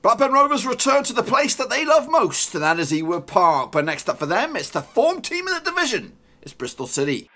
Blackburn Rovers return to the place that they love most, and that is Ewood Park. But next up for them, it's the form team in the division. It's Bristol City.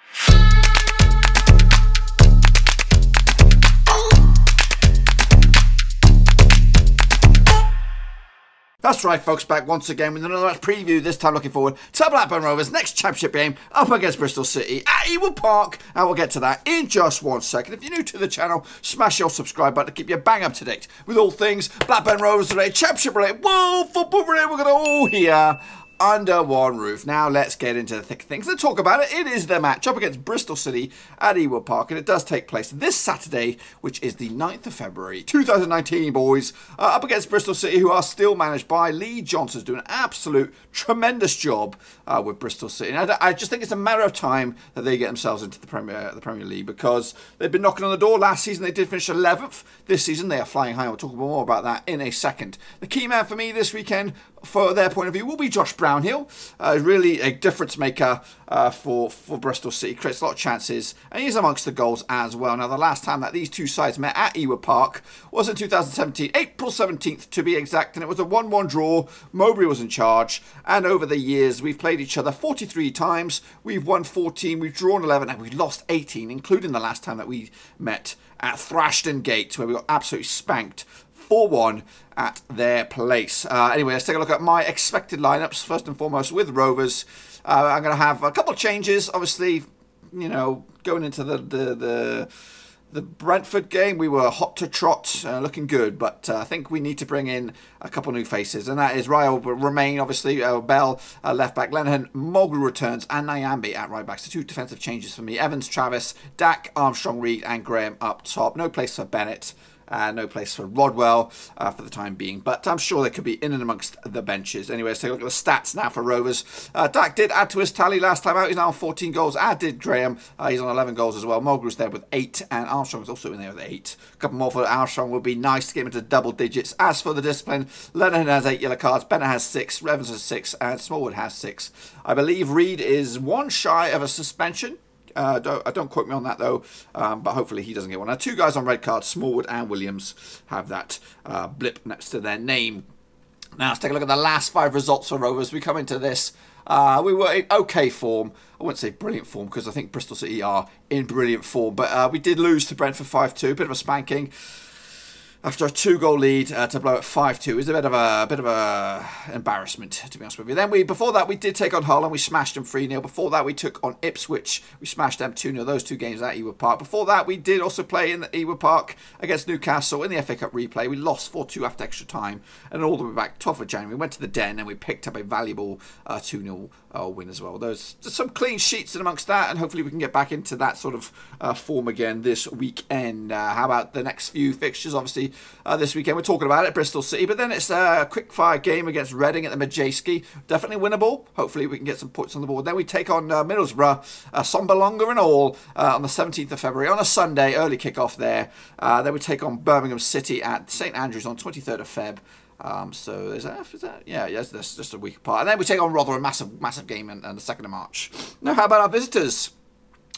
That's right, folks, back once again with another match preview, this time looking forward to Blackburn Rovers' next championship game up against Bristol City at Ewood Park, and we'll get to that in just 1 second. If you're new to the channel, smash your subscribe button to keep you bang up to date with all things Blackburn Rovers related, championship related, world football related. We're going to all hear under one roof. Now let's get into the thick of things and talk about it. It is the match up against Bristol City at Ewood Park, and it does take place this Saturday, which is the 9th of February 2019, boys, up against Bristol City, who are still managed by Lee Johnson's doing an absolute tremendous job with Bristol City. And I just think it's a matter of time that they get themselves into the Premier League, because they've been knocking on the door. Last season they did finish 11th. This season they are flying high. We'll talk more about that in a second. The key man for me this weekend, for their point of view, will be Josh Brownhill. Really a difference maker for Bristol City. Creates a lot of chances, and he's amongst the goals as well. Now, the last time that these two sides met at Ewood Park was in 2017, April 17th to be exact, and it was a 1-1 draw. Mowbray was in charge, and over the years we've played each other 43 times. We've won 14, we've drawn 11, and we've lost 18, including the last time that we met at Thrashton Gate, where we got absolutely spanked 4-1 at their place. Anyway, let's take a look at my expected lineups. First and foremost, with Rovers, I'm going to have a couple of changes. Obviously, you know, going into the Brentford game, we were hot to trot, looking good, but I think we need to bring in a couple new faces, and that is Ryle will remain, obviously, Bell, left back, Lenihan, Mulgrew returns, and Nyambi at right back. So 2 defensive changes for me. Evans, Travis, Dak, Armstrong, Reed, and Graham up top. No place for Bennett. No place for Rodwell for the time being, but I'm sure they could be in and amongst the benches. Anyway, let's take a look at the stats now for Rovers. Dak did add to his tally last time out. He's now on 14 goals, as did Graham. He's on 11 goals as well. Mulgrew's there with 8, and Armstrong's also in there with 8. A couple more for Armstrong would be nice to get him into double digits. As for the discipline, Lennon has 8 yellow cards, Bennett has 6, Evans has 6, and Smallwood has 6. I believe Reed is 1 shy of a suspension. Don't quote me on that, though, but hopefully he doesn't get one. Now, 2 guys on red cards, Smallwood and Williams, have that blip next to their name. Now, let's take a look at the last 5 results for Rovers. We come into this, we were in okay form. I wouldn't say brilliant form, because I think Bristol City are in brilliant form, but we did lose to Brentford 5-2, a bit of a spanking. After a 2-goal lead to blow at 5-2 is a bit of a embarrassment, to be honest with you. Then before that we did take on Hull and we smashed them 3-0. Before that we took on Ipswich, we smashed them 2-0. Those 2 games at Ewood Park. Before that we did also play in the Ewood Park against Newcastle in the FA Cup replay. We lost 4-2 after extra time, and all the way back 12th of January we went to the Den and we picked up a valuable 2-0 win as well. There's some clean sheets in amongst that, and hopefully we can get back into that sort of form again this weekend. How about the next few fixtures? Obviously this weekend we're talking about it, Bristol City, but then it's a quick fire game against Reading at the Majewski. Definitely winnable. Hopefully we can get some points on the board. Then we take on Middlesbrough, Sombalonga and all, on the 17th of February on a Sunday, early kick-off there. Then we take on Birmingham City at St Andrews on 23rd of Feb. So is that? Yeah, yes, that's just a week apart. And then we take on Rotherham, massive game on the 2nd of March. Now, how about our visitors?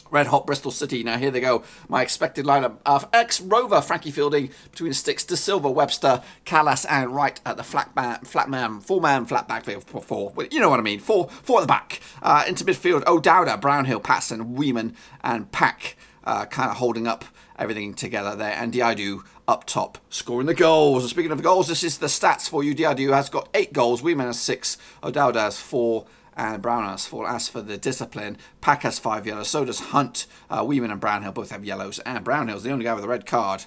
Red hot Bristol City. Now here they go. My expected lineup of ex-Rover Frankie Fielding between the sticks, De Silva, Webster, Callas, and Wright at the four-man flat back field for 4. You know what I mean. 4 at the back. Into midfield, O'Dowda, Brownhill, Patson, Weeman, and Pack kind of holding up everything together there. And Diadu up top, scoring the goals. And speaking of goals, this is the stats for you. Diadu has got 8 goals. Weeman has 6. O'Dowda has 4. And Brown has 4. As for the discipline, Pack has 5 yellows. So does Hunt. Weeman and Brownhill both have yellows. And Brownhill's the only guy with a red card.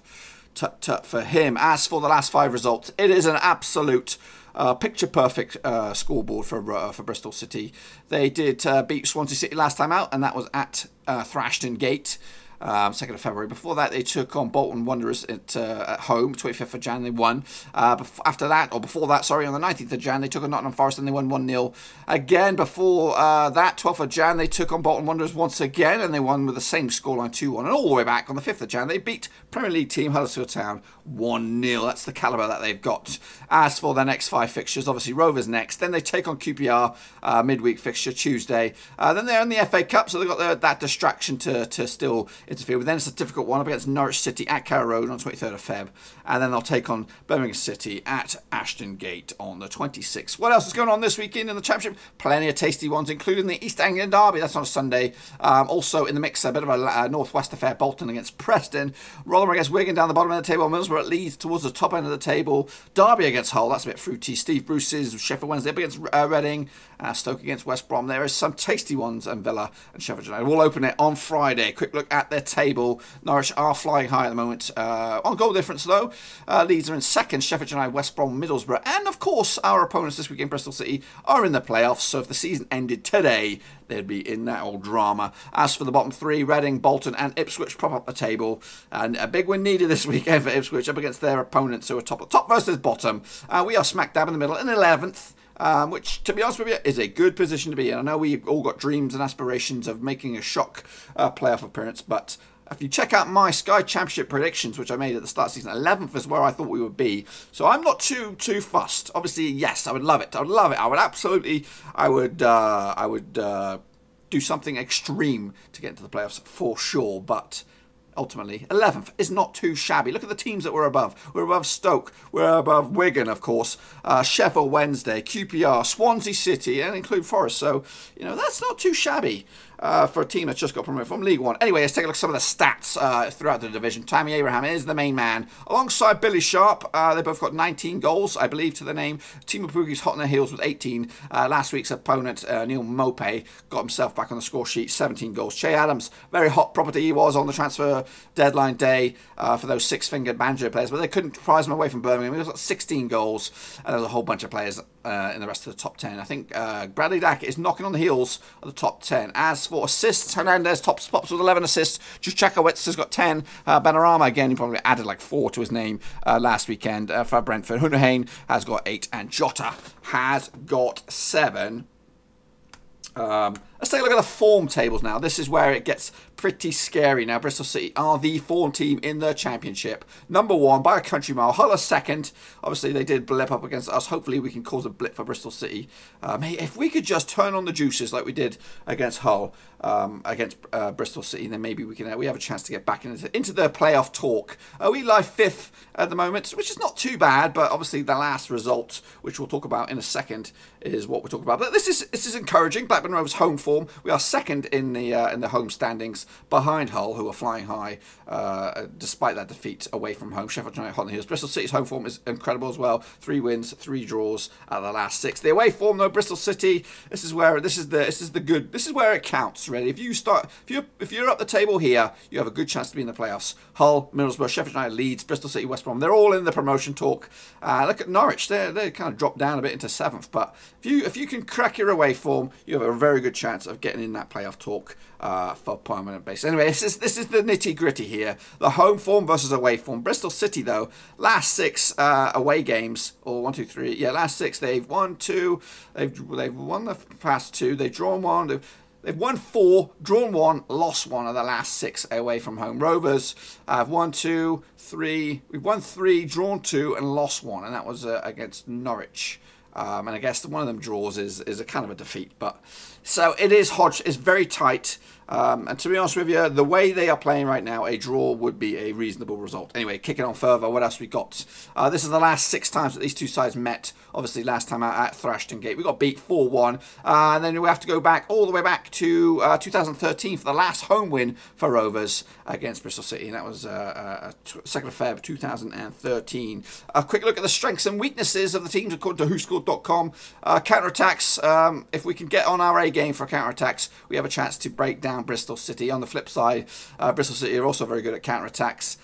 Tut for him. As for the last 5 results, it is an absolute picture-perfect scoreboard for Bristol City. They did beat Swansea City last time out, and that was at Thrashton Gate. 2nd of February. Before that, they took on Bolton Wanderers at home, 25th of Jan, they won. Before that, on the 19th of Jan, they took on Nottingham Forest and they won 1-0. Again, before that, 12th of Jan, they took on Bolton Wanderers once again and they won with the same scoreline, 2-1. And all the way back on the 5th of Jan, they beat Premier League team Huddersfield Town 1-0. That's the calibre that they've got. As for their next 5 fixtures, obviously Rovers next. Then they take on QPR, midweek fixture Tuesday. Then they're in the FA Cup, so they've got that distraction to still interfere with. Then it's a difficult one up against Norwich City at Carrow Road on 23rd of Feb. And then they'll take on Birmingham City at Ashton Gate on the 26th. What else is going on this weekend in the Championship? Plenty of tasty ones, including the East Anglian Derby. That's on a Sunday. Also in the mix, a bit of a Northwest affair. Bolton against Preston. Rotherham against Wigan down the bottom of the table. Middlesbrough at Leeds towards the top end of the table. Derby against Hull. That's a bit fruity. Steve Bruce's Sheffield Wednesday up against Reading. Stoke against West Brom. There is some tasty ones, and Villa and Sheffield United. We'll open it on Friday. Quick look at their table. Norwich are flying high at the moment. On goal difference, though, Leeds are in second. Sheffield United, West Brom, Middlesbrough. And, of course, our opponents this weekend, Bristol City, are in the playoffs. So if the season ended today, they'd be in that old drama. As for the bottom three, Reading, Bolton and Ipswich prop up the table. And a big win needed this weekend for Ipswich up against their opponents who are top versus bottom. We are smack dab in the middle in 11th. Which, to be honest with you, is a good position to be in. I know we've all got dreams and aspirations of making a shock playoff appearance, but if you check out my Sky Championship predictions, which I made at the start of the season, 11th is where I thought we would be. So I'm not too fussed. Obviously, yes, I would love it. I would love it. I would absolutely. I would do something extreme to get into the playoffs for sure, but ultimately, 11th is not too shabby. Look at the teams that we're above. We're above Stoke. We're above Wigan, of course. Sheffield Wednesday, QPR, Swansea City, and include Forest. So, that's not too shabby for a team that's just got promoted from League One. Anyway, let's take a look at some of the stats throughout the division. Tammy Abraham is the main man. Alongside Billy Sharp, they both got 19 goals, I believe, to the name. Timo Pukki's hot on their heels with 18. Last week's opponent, Neil Mope, got himself back on the score sheet, 17 goals. Che Adams, very hot property he was on the transfer deadline day for those six-fingered banjo players, but they couldn't prize him away from Birmingham. He got 16 goals, and there's a whole bunch of players in the rest of the top 10. I think Bradley Dack is knocking on the heels of the top 10. As for assists, Hernandez top spots with 11 assists. Juszczakowicz has got 10. Benarama, again, he probably added like 4 to his name last weekend for Brentford. Hunahane has got 8, and Jota has got 7. Let's take a look at the form tables now. This is where it gets pretty scary. Now, Bristol City are the form team in the Championship. Number 1 by a country mile. Hull are second. Obviously, they did blip up against us. Hopefully, we can cause a blip for Bristol City. If we could just turn on the juices like we did against Hull, against Bristol City, then maybe we have a chance to get back into the playoff talk. We lie 5th at the moment, which is not too bad, but obviously the last result, which we'll talk about in a second, is what we're talking about. But this is encouraging. Blackburn Rovers home form. We are second in the home standings, behind Hull, who are flying high despite that defeat away from home. Sheffield United hot on the heels. Bristol City's home form is incredible as well. 3 wins, 3 draws out of the last 6. The away form, though, Bristol City. This is where it counts. Really, if you're up the table here, you have a good chance to be in the playoffs. Hull, Middlesbrough, Sheffield United, Leeds, Bristol City, West Brom. They're all in the promotion talk. Look at Norwich. They kind of dropped down a bit into 7th, but if you can crack your away form, you have a very good chance of getting in that playoff talk for permanent base. Anyway, this is the nitty gritty here. The home form versus away form. Bristol City, though, last 6 away games, or 1, 2, 3. Yeah, last 6 they've won 2. They've won the past 2. They've drawn 1. They've won 4, drawn 1, lost 1 of the last 6 away from home. Rovers have won 2, 3. We've won 3, drawn 2, and lost 1, and that was against Norwich. And I guess one of them draws is a kind of a defeat. But so it is it's very tight. And to be honest with you, the way they are playing right now, a draw would be a reasonable result. Anyway, kicking on further, what else we got? This is the last 6 times that these two sides met. Obviously, last time out at Thrashton Gate, we got beat 4-1. And then we have to go back all the way back to 2013 for the last home win for Rovers against Bristol City. And that was 2nd of Feb 2013. A quick look at the strengths and weaknesses of the teams according to WhoScored.com. Counter-attacks, if we can get on our A game for counter-attacks, we have a chance to break down Bristol City. On the flip side, Bristol City are also very good at counter-attacks.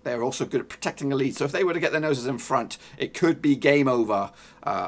They're also good at protecting a lead. So if they were to get their noses in front, it could be game over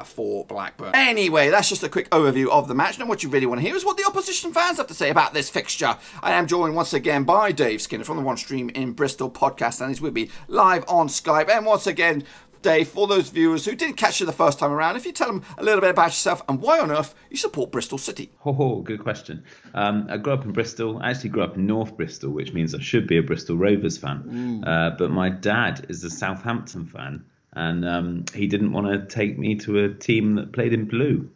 for Blackburn. Anyway, that's just a quick overview of the match. Now, what you really want to hear is what the opposition fans have to say about this fixture. I am joined once again by Dave Skinner from the One Stream in Bristol Podcast, and he's with me live on Skype. And once again, Dave, for those viewers who didn't catch you the first time around, if you tell them a little bit about yourself and why on earth you support Bristol City. Oh, good question. I grew up in Bristol. I actually grew up in North Bristol, which means I should be a Bristol Rovers fan. But my dad is a Southampton fan, and he didn't want to take me to a team that played in blue.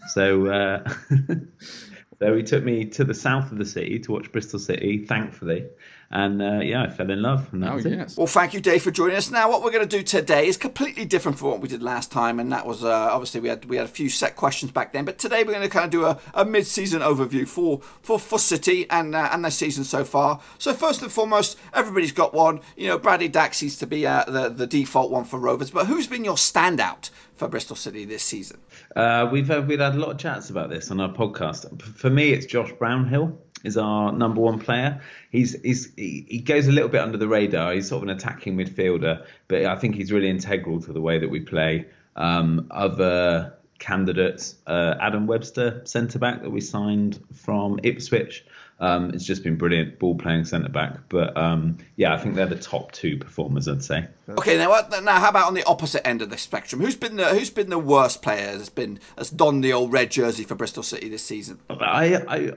So So he took me to the south of the city to watch Bristol City, thankfully. And I fell in love. And that was it. Well, thank you, Dave, for joining us. Now, what we're going to do today is completely different from what we did last time, and that was obviously we had a few set questions back then. But today we're going to kind of do a mid-season overview for City and their season so far. So first and foremost, everybody's got one. Bradley Dack seems to be the default one for Rovers. But who's been your standout for Bristol City this season? We've had a lot of chats about this on our podcast. For me, it's Josh Brownhill is our number one player. He goes a little bit under the radar. He's sort of an attacking midfielder, but I think he's really integral to the way that we play. Other candidates, Adam Webster, centre back that we signed from Ipswich. It's just been brilliant ball playing centre back. But I think they're the top two performers, I'd say. Okay, now how about on the opposite end of the spectrum? Who's been the worst player that's donned the old red jersey for Bristol City this season? I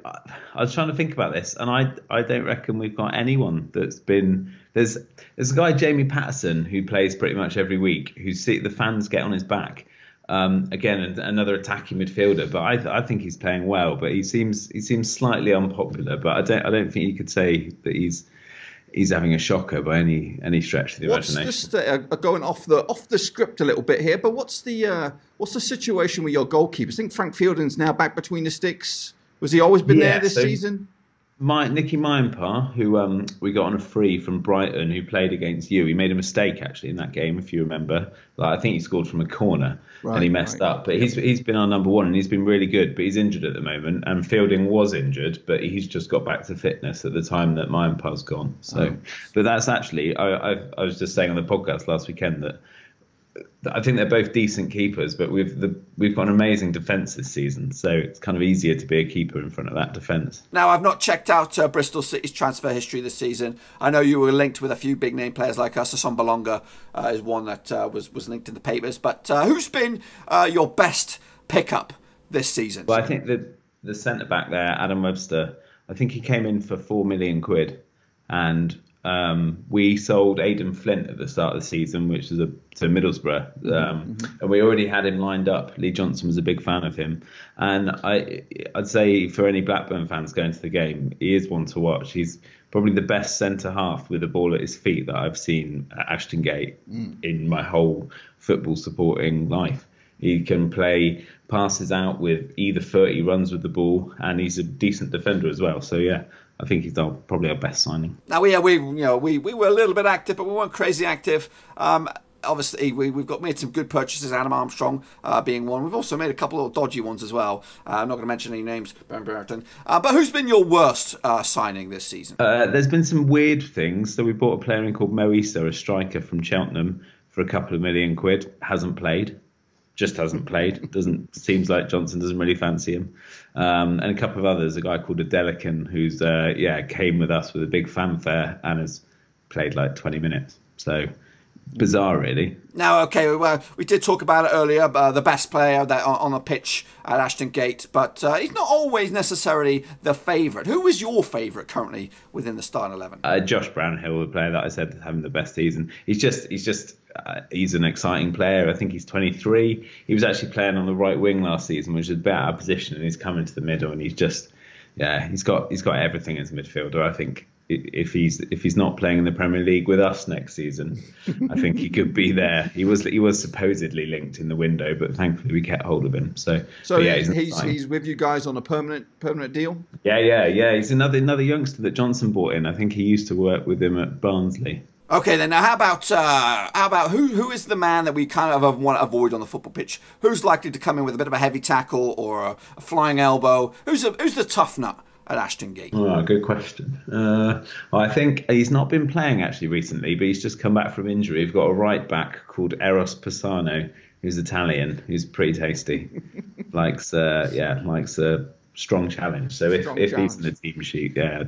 was trying to think about this, and I don't reckon we've got anyone that's been. There's a guy, Jamie Patterson, who plays pretty much every week, the fans get on his back. Again, another attacking midfielder, but I think he's playing well. But he seems slightly unpopular. But I don't think you could say that he's having a shocker by any stretch of the imagination. Just going off the script a little bit here, but what's the situation with your goalkeepers? I think Frank Fielding's now back between the sticks. Was he always been there this season? Nicky Myanpar, who we got on a free from Brighton, who played against you. He made a mistake actually in that game, if you remember. I think he scored from a corner and he messed up. But he's been our number one and he's been really good. But he's injured at the moment, and Fielding was injured, but he's just got back to fitness at the time that Myanpar's gone. So, but that's actually I was just saying on the podcast last weekend that I think they're both decent keepers, but we've got an amazing defence this season, so it's kind of easier to be a keeper in front of that defence. Now, I've not checked out Bristol City's transfer history this season. I know you were linked with a few big name players like Sasson Balonga is one that was linked in the papers. But who's been your best pickup this season? Well, I think the centre back there, Adam Webster, I think he came in for £4 million, and we sold Aidan Flint at the start of the season, which is to Middlesbrough, and we already had him lined up. Lee Johnson was a big fan of him, and I'd say for any Blackburn fans going to the game, he is one to watch. He's probably the best centre half with the ball at his feet that I've seen at Ashton Gate in my whole football supporting life. He can play passes out with either foot, he runs with the ball, and he's a decent defender as well. So yeah, I think he's probably our best signing. Now we were a little bit active, but we weren't crazy active. Obviously, we've made some good purchases. Adam Armstrong being one. We've also made a couple of dodgy ones as well. I'm not going to mention any names, Burton. But who's been your worst signing this season? There's been some weird things. So we bought a player in called Mo Issa, a striker from Cheltenham, for a couple of £1 million. Hasn't played. Just hasn't played. Seems like Johnson doesn't really fancy him. And a couple of others, a guy called Adelican, who's came with us with a big fanfare and has played like 20 minutes. So bizarre, really. Now, okay, well, we did talk about it earlier, the best player that on the pitch at Ashton Gate, but he's not always necessarily the favourite. Who is your favourite currently within the starting 11? Josh Brownhill, the player that I said having the best season. He's an exciting player. I think he's 23. He was actually playing on the right wing last season, which is a bit out of position, and he's come into the middle, and he's got everything as a midfielder. I think if he's not playing in the Premier League with us next season, I think he could be there. He was supposedly linked in the window, but thankfully we kept hold of him. So yeah, he's with you guys on a permanent deal. Yeah. He's another youngster that Johnson brought in. I think he used to work with him at Barnsley. Okay, then now how about who is the man that we kind of want to avoid on the football pitch? Who's likely to come in with a bit of a heavy tackle or a flying elbow? Who's the tough nut at Ashton Gate? Oh, good question. I think he's not been playing actually recently, but he's just come back from injury. We've got a right back called Eros Pisano, who's Italian, who's pretty tasty. likes a strong challenge. So if he's in the team sheet, okay.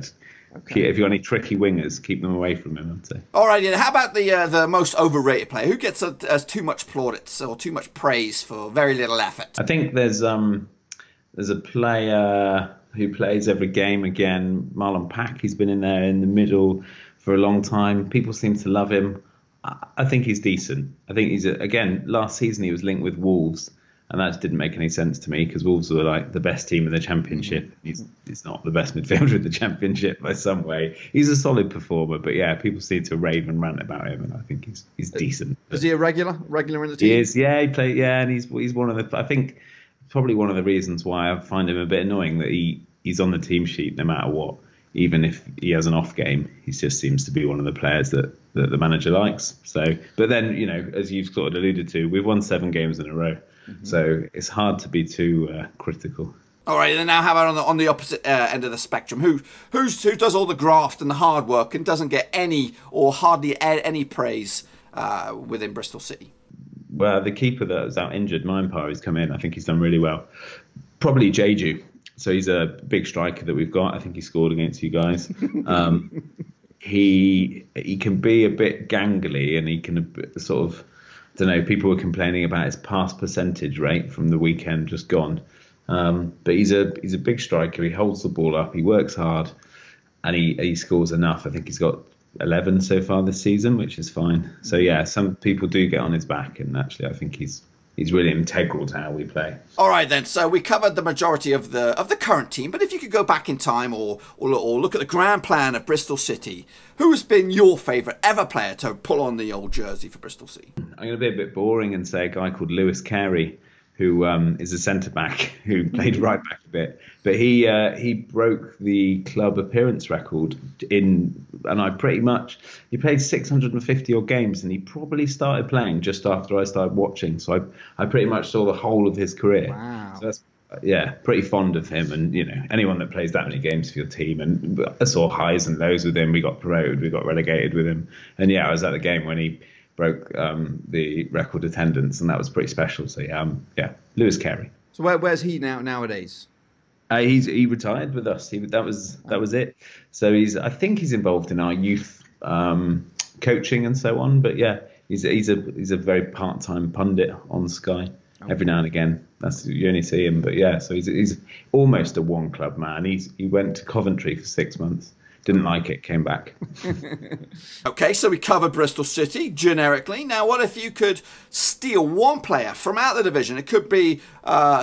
If you've got any tricky wingers, keep them away from him, I'd say. All right, yeah. How about the most overrated player? Who gets too much plaudits or too much praise for very little effort? I think there's a player who plays every game again, Marlon Pack. He's been in there in the middle for a long time. People seem to love him. I think he's decent. I think again, last season he was linked with Wolves, And that just didn't make any sense to me because Wolves were like the best team in the Championship. He's not the best midfielder in the Championship by some way. He's a solid performer, but yeah, people seem to rave and rant about him, and I think he's decent. Is he a regular in the team? He is, yeah. He played, yeah, and he's one of the. I think probably one of the reasons why I find him a bit annoying that he's on the team sheet no matter what. Even if he has an off game, he just seems to be one of the players that the manager likes. So, but then, as you've sort of alluded to, we've won 7 games in a row. So it's hard to be too critical. All right, then now how about on the opposite end of the spectrum? Who does all the graft and the hard work and doesn't get any or hardly any praise within Bristol City? Well, the keeper that was out injured, Mympire, has come in. I think he's done really well. Probably Jeju. So he's a big striker that we've got. I think he scored against you guys. He can be a bit gangly, and he can sort of, I don't know, people were complaining about his pass percentage rate from the weekend just gone. But he's a big striker. He holds the ball up. He works hard, and he scores enough. I think he's got 11 so far this season, which is fine. So yeah, some people do get on his back, and actually I think he's really integral to how we play. All right then, so we covered the majority of the current team, but if you could go back in time or look at the grand plan of Bristol City, who has been your favourite ever player to pull on the old jersey for Bristol City? I'm going to be a bit boring and say a guy called Lewis Carey, who is a centre-back who played right back a bit. But he broke the club appearance record he played 650 odd games, and he probably started playing just after I started watching. So I pretty much saw the whole of his career. Wow. So that's, pretty fond of him. And, anyone that plays that many games for your team, and I saw highs and lows with him. We got promoted, we got relegated with him. And I was at the game when he broke the record attendance, and that was pretty special. So Lewis Carey. So where's he nowadays? He retired with us. That was it. So I think he's involved in our youth coaching and so on. But yeah, he's a very part-time pundit on Sky. Okay. Every now and again. You only see him, but yeah. So he's almost a one club man. He went to Coventry for 6 months. Didn't like it, came back. Okay, so we covered Bristol City generically. Now, what if you could steal one player from out of the division? It could be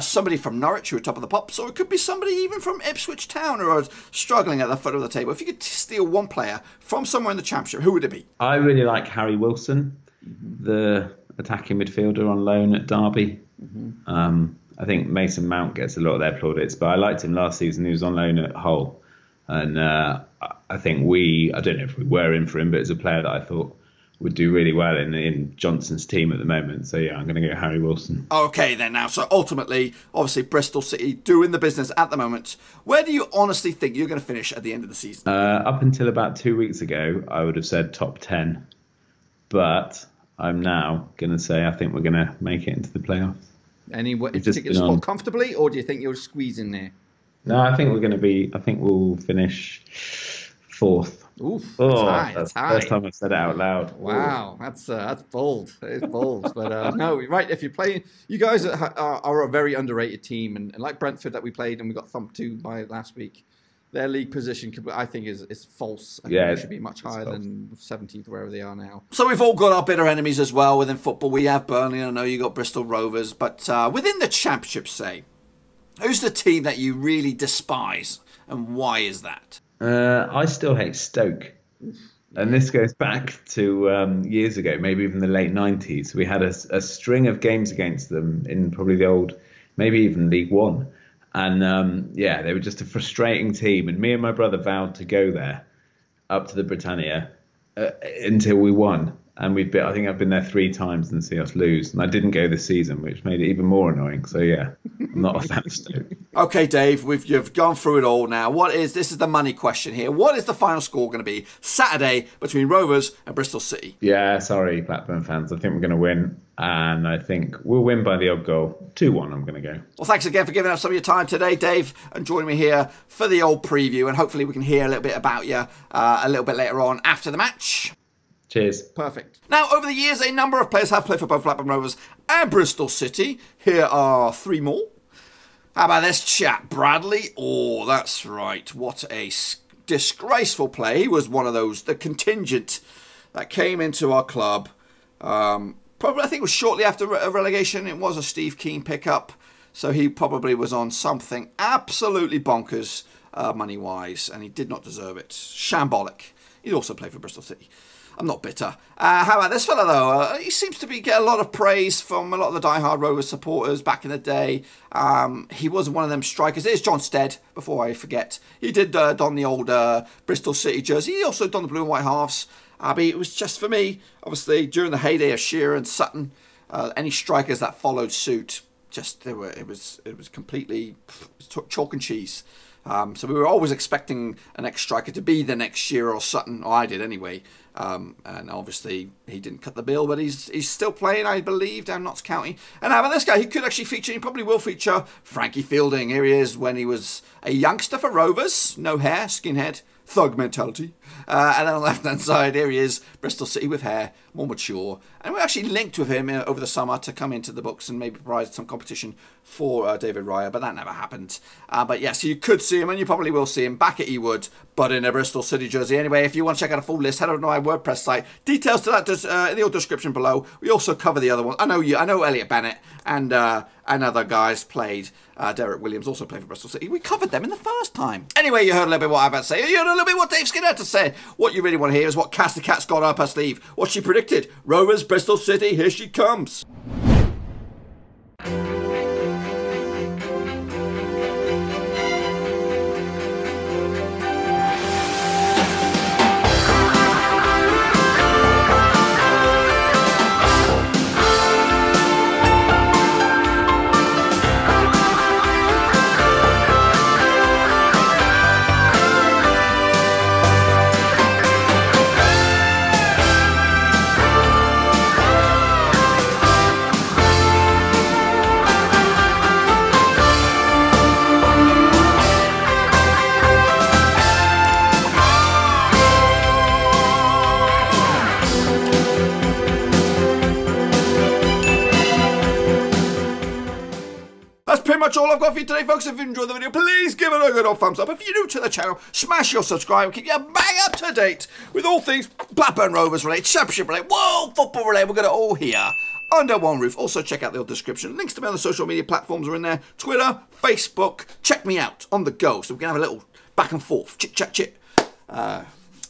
somebody from Norwich who are top of the pops, or it could be somebody even from Ipswich Town who are struggling at the foot of the table. If you could steal one player from somewhere in the Championship, who would it be? I really like Harry Wilson, the attacking midfielder on loan at Derby. I think Mason Mount gets a lot of their plaudits, but I liked him last season. He was on loan at Hull. And I think I don't know if we were in for him, but it's a player that I thought would do really well in Johnson's team at the moment. So yeah, I'm going to go Harry Wilson. Okay then now, so ultimately, obviously Bristol City doing the business at the moment. Where do you honestly think you're going to finish at the end of the season? Up until about 2 weeks ago, I would have said top 10. But I'm now going to say I think we're going to make it into the playoffs. Any particular spot comfortably, or do you think you'll squeeze in there? No, I think we'll finish 4th. Oof, that's high. The first time I've said it out loud. Wow, that's bold. It is bold. But no, right, if you're playing, you guys are a very underrated team. And like Brentford that we played and we got thumped to by last week, their league position, I think, is false. I think it should be much higher than 17th, wherever they are now. So we've all got our bitter enemies as well within football. We have Burnley, I know you got Bristol Rovers. But within the Championship, say, who's the team that you really despise, and why is that? I still hate Stoke. And this goes back to years ago, maybe even the late 90s. We had a string of games against them in probably the old, maybe even League One. And they were just a frustrating team. And me and my brother vowed to go there, up to the Britannia, until we won. And I think I've been there 3 times and see us lose. And I didn't go this season, which made it even more annoying. So yeah, I'm not a fan of Stoke. Okay, Dave, you've gone through it all now. This is the money question here. What is the final score going to be Saturday between Rovers and Bristol City? Yeah, sorry, Blackburn fans. I think we're going to win. And I think we'll win by the odd goal. 2-1, I'm going to go. Well, thanks again for giving us some of your time today, Dave, and joining me here for the old preview. And hopefully we can hear a little bit about you a little bit later on after the match. Cheers. Perfect. Now, over the years, a number of players have played for both Blackburn Rovers and Bristol City. Here are 3 more. How about this chap, Bradley? Oh, that's right. What a disgraceful play. He was one of those, the contingent that came into our club Probably, I think it was shortly after a relegation. It was a Steve Keane pickup. So he probably was on something absolutely bonkers money-wise, and he did not deserve it. Shambolic. He'd also played for Bristol City. I'm not bitter. How about this fella, though? He seems to get a lot of praise from a lot of the die-hard Rovers supporters back in the day. He was one of them strikers. Here's John Stead, before I forget. He did don the old Bristol City jersey. He also donned the blue and white halves. But it was just, for me, obviously, during the heyday of Shearer and Sutton, any strikers that followed suit, it was completely chalk and cheese. So we were always expecting an ex-striker to be the next Shearer or Sutton, or I did anyway. And obviously he didn't cut the bill, but he's still playing, I believe, down Notts County. And how about this guy? He could actually feature, he probably will feature, Frankie Fielding. Here he is when he was a youngster for Rovers, no hair, skinhead, thug mentality. And then on the left-hand side, here he is, Bristol City with hair, more mature. And we actually linked with him over the summer to come into the books and maybe provide some competition for David Raya, but that never happened. But yeah, so you could see him, and you probably will see him back at Ewood, but in a Bristol City jersey. Anyway, if you want to check out a full list, head over to my WordPress site. Details to that in the description below. We also cover the other one. I know Elliot Bennett and other guys played. Derek Williams also played for Bristol City. We covered them in the first time. Anyway, you heard a little bit what I had to say. You heard a little bit what Dave Skinner had to say. What you really want to hear is what Cassie Cat's got up her sleeve. What she predicted. Rovers, Bristol City, here she comes. Pretty much all I've got for you today, folks. If you enjoyed the video, please give it a good old thumbs up. If you're new to the channel, smash your subscribe. Keep you bang up to date with all things Blackburn Rovers related, Championship related, world football related. We've got it all here under one roof. Also, check out the old description. Links to my other social media platforms are in there. Twitter, Facebook. Check me out on the go, so we can have a little back and forth, chit chat chit.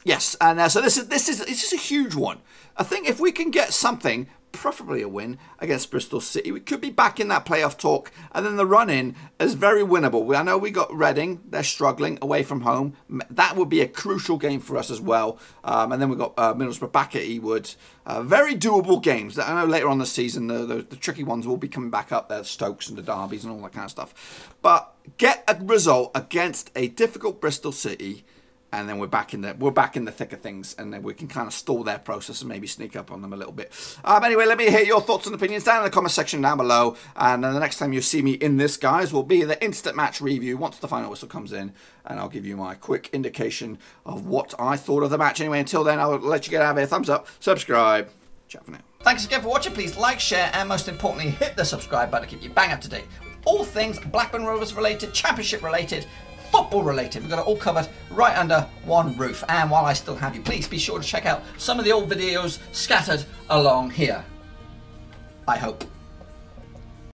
Yes, and so this is a huge one. I think if we can get something, preferably a win against Bristol City, we could be back in that playoff talk, and then the run-in is very winnable. I know we got Reading, they're struggling away from home. That would be a crucial game for us as well. And then we've got Middlesbrough back at Ewood. Very doable games. I know later on the season, the tricky ones will be coming back up there, Stokes and the Derbies and all that kind of stuff. But get a result against a difficult Bristol City, and then we're back in the thick of things, and then we can kind of stall their process and maybe sneak up on them a little bit. Anyway, let me hear your thoughts and opinions down in the comment section down below. And then the next time you see me in this, guys, will be the instant match review once the final whistle comes in, and I'll give you my quick indication of what I thought of the match. Anyway, until then, I'll let you get out of here. Thumbs up, subscribe. Ciao for now. Thanks again for watching. Please like, share, and most importantly, hit the subscribe button to keep you bang up to date with all things Blackburn Rovers related, Championship related, football related. We've got it all covered right under one roof. And while I still have you, please be sure to check out some of the old videos scattered along here. I hope.